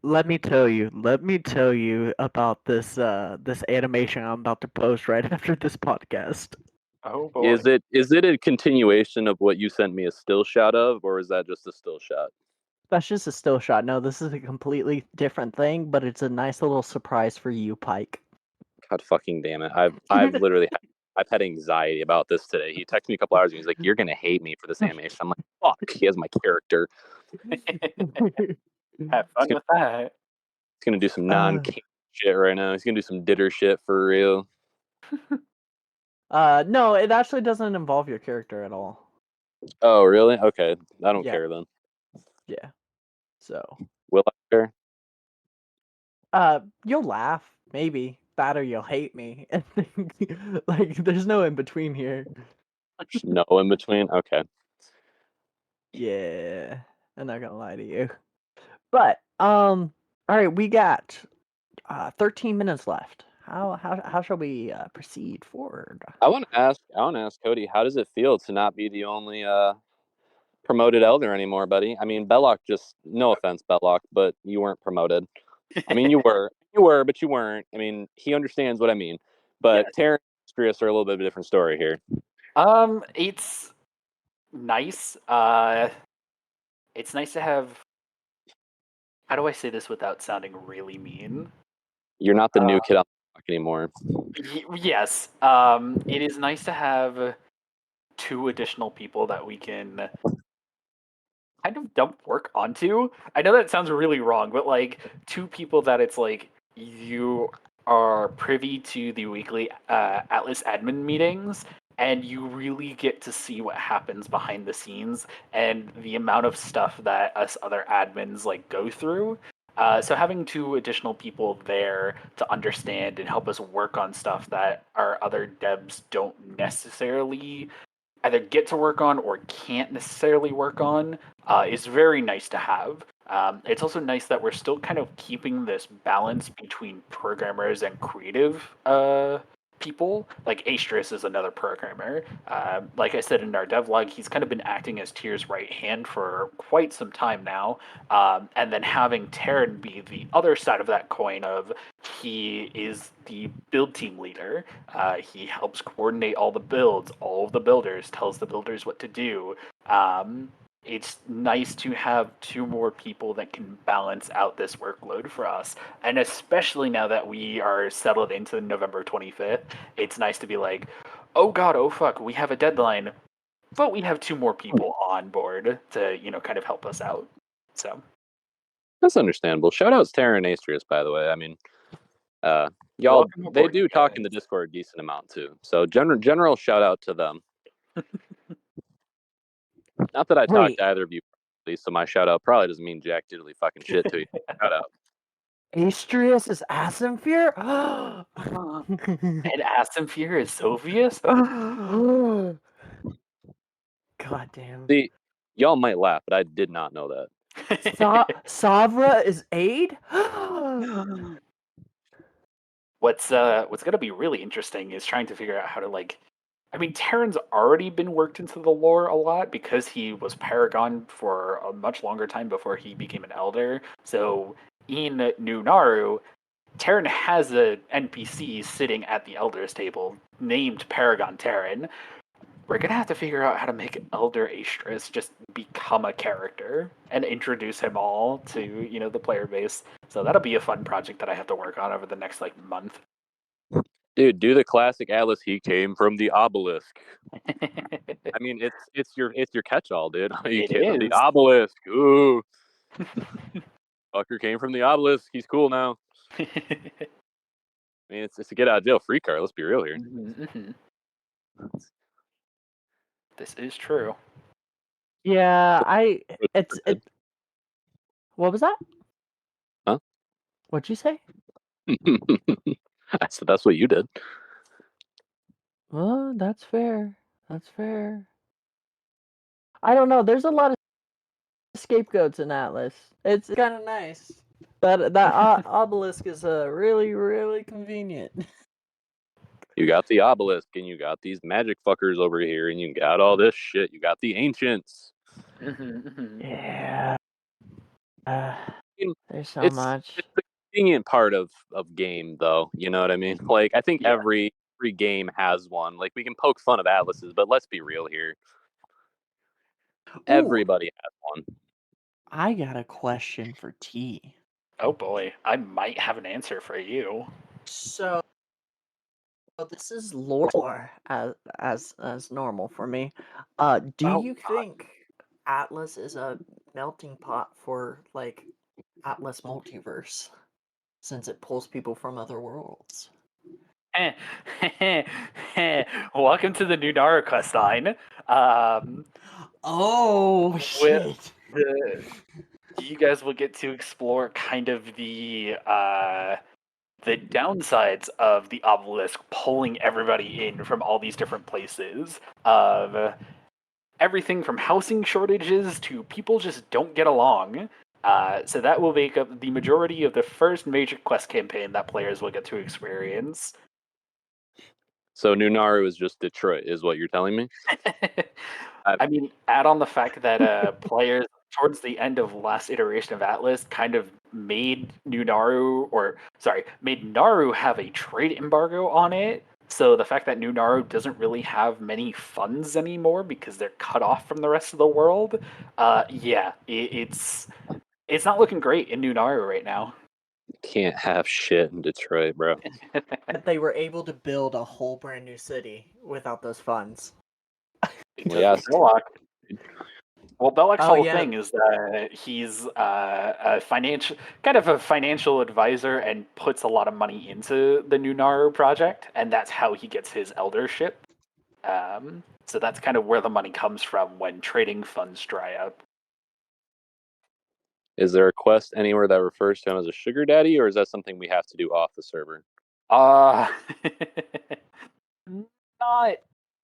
let me tell you about this animation I'm about to post right after this podcast. Oh boy. Is it a continuation of what you sent me a still shot of, or is that just a still shot? That's just a still shot. No, this is a completely different thing, but it's a nice little surprise for you, Pike. God fucking damn it! I've literally I've had anxiety about this today. He texted me a couple hours ago. He's like, "You're gonna hate me for this animation." I'm like, "Fuck!" He has my character. Have fun with that. He's gonna do some non shit right now. He's gonna do some ditter shit for real. No, it actually doesn't involve your character at all. Oh really? Okay, I don't Yeah. care then. Yeah. So. Will I care? You'll laugh, maybe. That or you'll hate me. Like, there's no in between here. There's no in between. Okay. Yeah, I'm not gonna lie to you. But all right, we got 13 minutes left. How shall we proceed forward? I want to ask Cody, how does it feel to not be the only promoted elder anymore, buddy? I mean, Belloc just, no offense, Belloc, but you weren't promoted. I mean, you were, but you weren't. I mean, he understands what I mean. But Yes. Terrence and Chris are a little bit of a different story here. It's nice. It's nice to have. How do I say this without sounding really mean? You're not the new kid on the block anymore. Yes. It is nice to have 2 additional people that we can kind of dump work onto. I know that sounds really wrong, but like 2 people that it's like you are privy to the weekly Atlas admin meetings, and you really get to see what happens behind the scenes and the amount of stuff that us other admins like go through. So having 2 additional people there to understand and help us work on stuff that our other devs don't necessarily either get to work on or can't necessarily work on is very nice to have. It's also nice that we're still kind of keeping this balance between programmers and creative people. Like Astris is another programmer. Like I said in our devlog, he's kind of been acting as Tyr's right hand for quite some time now. And then having Terran be the other side of that coin of he is the build team leader. He helps coordinate all the builds, all of the builders, tells the builders what to do. It's nice to have 2 more people that can balance out this workload for us. And especially now that we are settled into November 25th, it's nice to be like, oh god, oh fuck, we have a deadline. but we have 2 more people on board to, kind of help us out. So That's understandable. Shout outs Terra and Astrius, by the way. I mean, y'all, welcome they aboard, do talk guys. in the Discord a decent amount too. So general shout out to them. Not that I talked Wait, to either of you, so my shout out probably doesn't mean jack diddly fucking shit to you. Shout out. Astrius is Asimfir? And Asimfir is Sovius? God damn. See, y'all might laugh, but I did not know that. Savra is Aid? What's gonna be really interesting is trying to figure out how to Terran's already been worked into the lore a lot because he was Paragon for a much longer time before he became an Elder. So in New Naru, Terran has a NPC sitting at the Elder's table named Paragon Terran. We're gonna have to figure out how to make Elder Astrius just become a character and introduce him all to, the player base. So that'll be a fun project that I have to work on over the next month. Dude, do the classic Atlas. He came from the obelisk. I mean, it's your catch-all, dude. He It came from the is. obelisk. Ooh, fucker came from the obelisk. He's cool now. I mean, it's a get out of jail free card. Let's be real here. Mm-hmm. This is true. Yeah, what was that? Huh? What'd you say? I said that's what you did. Well, that's fair. That's fair. I don't know. There's a lot of scapegoats in Atlas. It's kind of nice. That obelisk is really, really convenient. You got the obelisk, and you got these magic fuckers over here, and you got all this shit. You got the ancients. Yeah. There's so It's much. the convenient part of game, though. You know what I mean? Like, I think Yeah. every game has one. Like, we can poke fun of Atlases, but let's be real here. Everybody has one. I got a question for T. Oh boy, I might have an answer for you. So this is lore as normal for me. Do Oh, you think Atlas is a melting pot for like Atlas multiverse since it pulls people from other worlds? Welcome to the new Nara quest line. Oh shit! You guys will get to explore kind of the downsides of the obelisk pulling everybody in from all these different places. Of everything from housing shortages to people just don't get along. So that will make up the majority of the first major quest campaign that players will get to experience. So New Naru is just Detroit, is what you're telling me? I mean, add on the fact that players towards the end of last iteration of Atlas kind of made Naru have a trade embargo on it. So the fact that New Naru doesn't really have many funds anymore because they're cut off from the rest of the world, it's not looking great in New Naru right now. Can't have shit in Detroit, bro. That they were able to build a whole brand new city without those funds. Because Yes. Belloc. Well, Bellock's Oh, whole yeah. thing is that he's a financial advisor and puts a lot of money into the New Naru project, and that's how he gets his eldership. So that's kind of where the money comes from when trading funds dry up. Is there a quest anywhere that refers to him as a sugar daddy, or is that something we have to do off the server? Not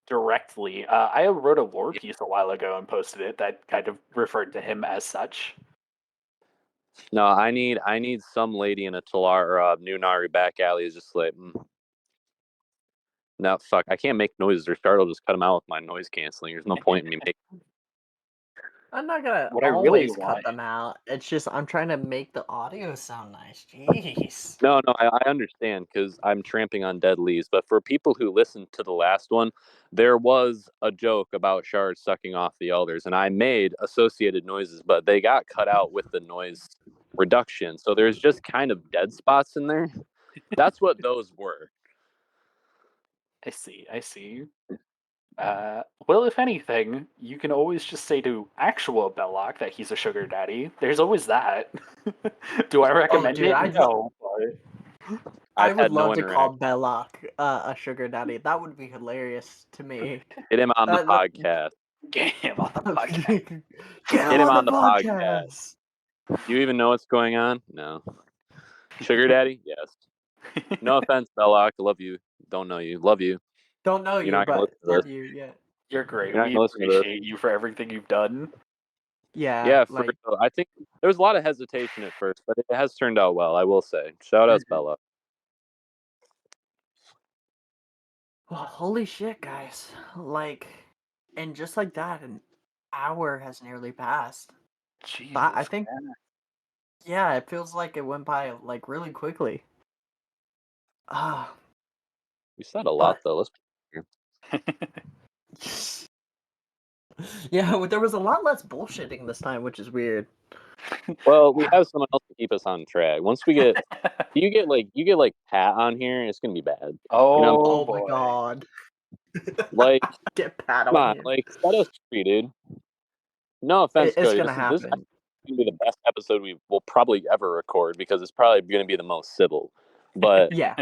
directly. I wrote a lore piece a while ago and posted it that kind of referred to him as such. No, I need some lady in a Talar or New Naru back alley is just like, no, fuck, I can't make noises or start. I'll just cut them out with my noise canceling. There's no point in me making. I'm not gonna What I really always want- cut them out. It's just I'm trying to make the audio sound nice. Jeez. No, I understand because I'm tramping on dead leaves. But for people who listened to the last one, there was a joke about shards sucking off the elders, and I made associated noises, but they got cut out with the noise reduction. So there's just kind of dead spots in there. That's what those were. I see. Well, if anything, you can always just say to actual Belloc that he's a sugar daddy. There's always that. Do I recommend dude, it? No, but I I've would had no love to call interaction. Belloc a sugar daddy. That would be hilarious to me. Get him on the Uh, that- podcast. get him on the podcast. Get him on on the the podcast. podcast. Do you even know what's going on? No. Sugar daddy? Yes. No offense, Belloc. Love you. Don't know you. Love you. Don't know You're you, not gonna but listen to love this. you. Yeah. You're great. You're not We gonna listen to this. appreciate you for everything you've done. Yeah. For real. I think there was a lot of hesitation at first, but it has turned out well, I will say. Shout out Belloc. Well, holy shit, guys! And just like that, an hour has nearly passed. Jesus, But I think, yeah, it feels like it went by really quickly. Ah. We said a lot though. Let's. Yeah, there was a lot less bullshitting this time, which is weird. Well, we have someone else to keep us on track. Once we get, you get Pat on here, it's gonna be bad. Oh, my boy. god! Like, Get Pat come on on, here. like set us free, dude. No offense, It's Cody. gonna This happen. is gonna be the best episode we will probably ever record because it's probably gonna be the most civil. But Yeah.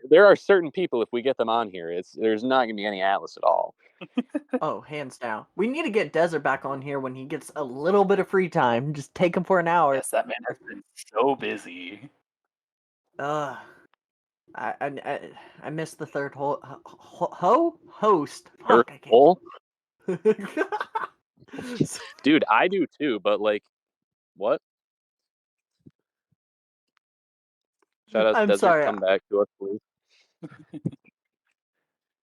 there are certain people, if we get them on here, there's not gonna be any Atlas at all. Oh, hands down. We need to get Desert back on here when he gets a little bit of free time. Just take him for an hour. Yes, that man has been so busy. I missed the third host. Third Fuck, I can't. hole? Dude, I do too, but like, what? Shout out to I'm Desert. sorry. Come back to us, please.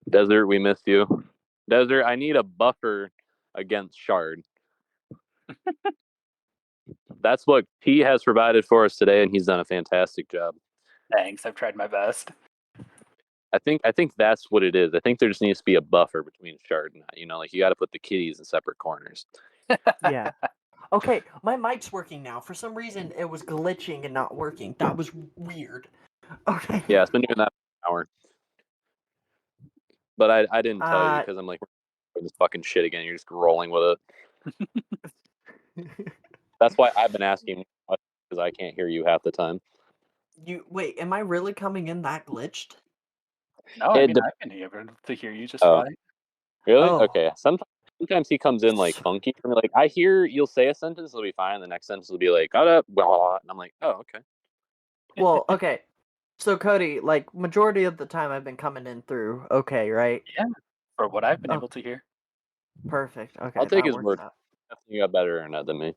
Desert, we missed you. Desert, I need a buffer against Shard. That's what he has provided for us today, and he's done a fantastic job. Thanks, I've tried my best. I think that's what it is. I think there just needs to be a buffer between Shard and I. Like you got to put the kitties in separate corners. Yeah. Okay, my mic's working now. For some reason, it was glitching and not working. That was weird. Okay. Yeah, it's been doing that for an hour. But I didn't tell you because I'm like, this fucking shit again. You're just rolling with it. That's why I've been asking because I can't hear you half the time. Wait, am I really coming in that glitched? No, I mean, I can hear you just fine. Really? Oh. Okay. Sometimes he comes in like funky for me. Like I hear you'll say a sentence, it'll be fine. The next sentence will be like, "Got up," and I'm like, "Oh, okay." Well, okay. So Cody, majority of the time I've been coming in through okay, right? Yeah, for what I've been able to hear. Perfect. Okay, I'll take his works word. out. You got better internet than me.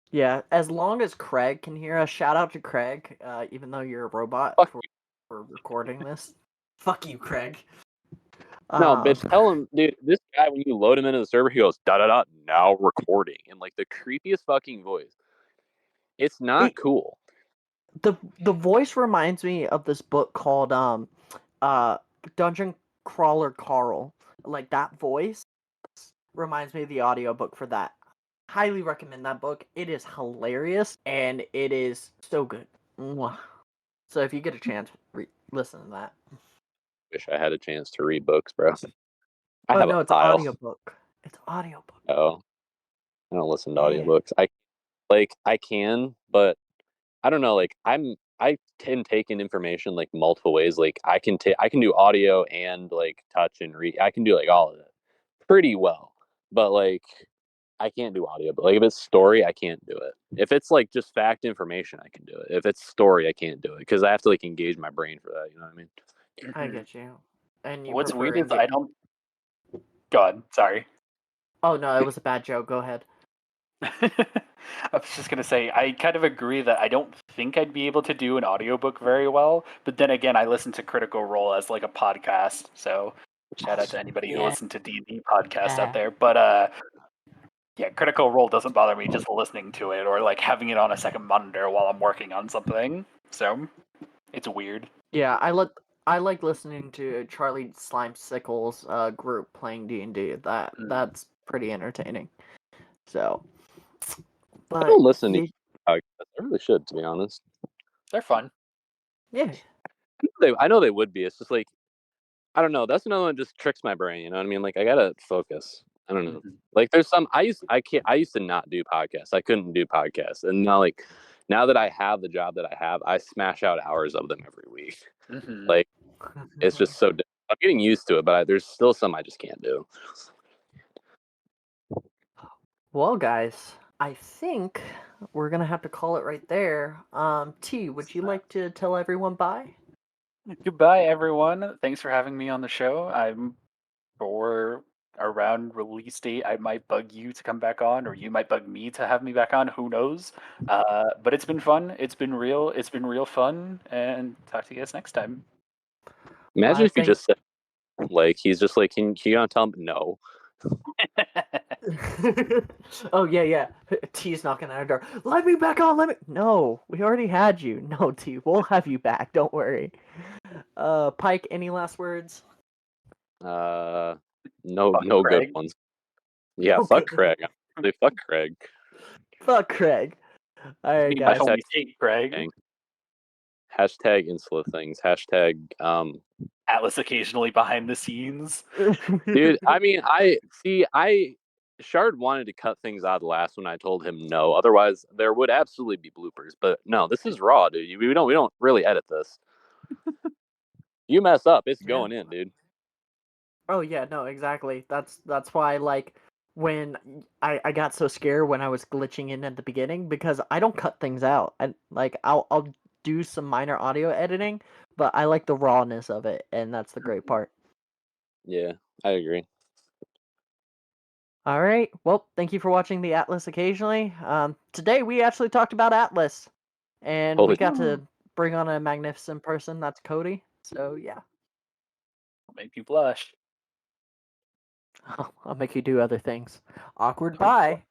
Yeah, as long as Craig can hear us. Shout out to Craig, even though you're a robot for recording this. Fuck you, Craig. No, bitch, tell him, dude, this guy, when you load him into the server, he goes, da-da-da, now recording, in like the creepiest fucking voice. It's not cool. The voice reminds me of this book called Dungeon Crawler Carl. Like that voice reminds me of the audiobook for that. Highly recommend that book. It is hilarious and it is so good. Mwah. So if you get a chance, listen to that. Wish I had a chance to read books, bro. It's an audiobook. It's an audiobook. Oh, I don't listen to audiobooks. I can, but I don't know. Like I can take in information like multiple ways. Like I can do audio and like touch and read. I can do like all of it pretty well, but like I can't do audio. But like if it's story, I can't do it. If it's like just fact information, I can do it. If it's story, I can't do it because I have to like engage my brain for that. You know what I mean? I get you. And What's weird is I don't. Go ahead. Sorry. Oh no, it was a bad joke. Go ahead. I was just gonna say I kind of agree that I don't think I'd be able to do an audiobook very well, but then again I listen to Critical Role as like a podcast, so shout out to anybody who listens to D&D podcast out there. But yeah, Critical Role doesn't bother me just listening to it or like having it on a second monitor while I'm working on something. So it's weird. Yeah, I like listening to Charlie Slime Sickles' group playing D&D. That's pretty entertaining. So, but I don't listen to podcasts. I really should, to be honest. They're fun. Yeah. I know they would be. It's just like I don't know. That's another one that just tricks my brain. You know what I mean? Like I gotta focus. I don't know. Mhm. Like there's some I used to not do podcasts. I couldn't do podcasts, and now that I have the job that I have, I smash out hours of them every week. Mhm. Like it's just so. I'm getting used to it, but there's still some I just can't do. Well, guys, I think we're gonna have to call it right there. T, would you like to tell everyone bye? Goodbye, everyone. Thanks for having me on the show. For around release date, I might bug you to come back on, or you might bug me to have me back on. Who knows? But it's been fun. It's been real. It's been real fun. And talk to you guys next time. Imagine I if you think. just said, like, he's just like, can you gonna tell him no? Oh yeah. T's knocking at our door. Let me back on. Let me. No, we already had you. No, T, we'll have you back. Don't worry. Pike, any last words? No, Fuck no good Craig. ones. Yeah, Okay. fuck Craig. Honestly, fuck Craig. Fuck Craig. All right, Be my guys. homie Tate, Craig. Dang. Hashtag insula things. Hashtag Atlas occasionally behind the scenes. dude. I mean, Shard wanted to cut things out last when I told him no. Otherwise, there would absolutely be bloopers. But no, this is raw, dude. We don't really edit this. You mess up, it's Yeah. going in, dude. Oh yeah, no, exactly. That's why like when I got so scared when I was glitching in at the beginning because I don't cut things out. I'll do some minor audio editing, but I like the rawness of it, and that's the great part. Yeah, I agree. All right. Well, thank you for watching the Atlas occasionally. Today we actually talked about Atlas, and we Holy got to bring on a magnificent person. That's Cody. So yeah, Make you blush. I'll make you do other things. Awkward bye.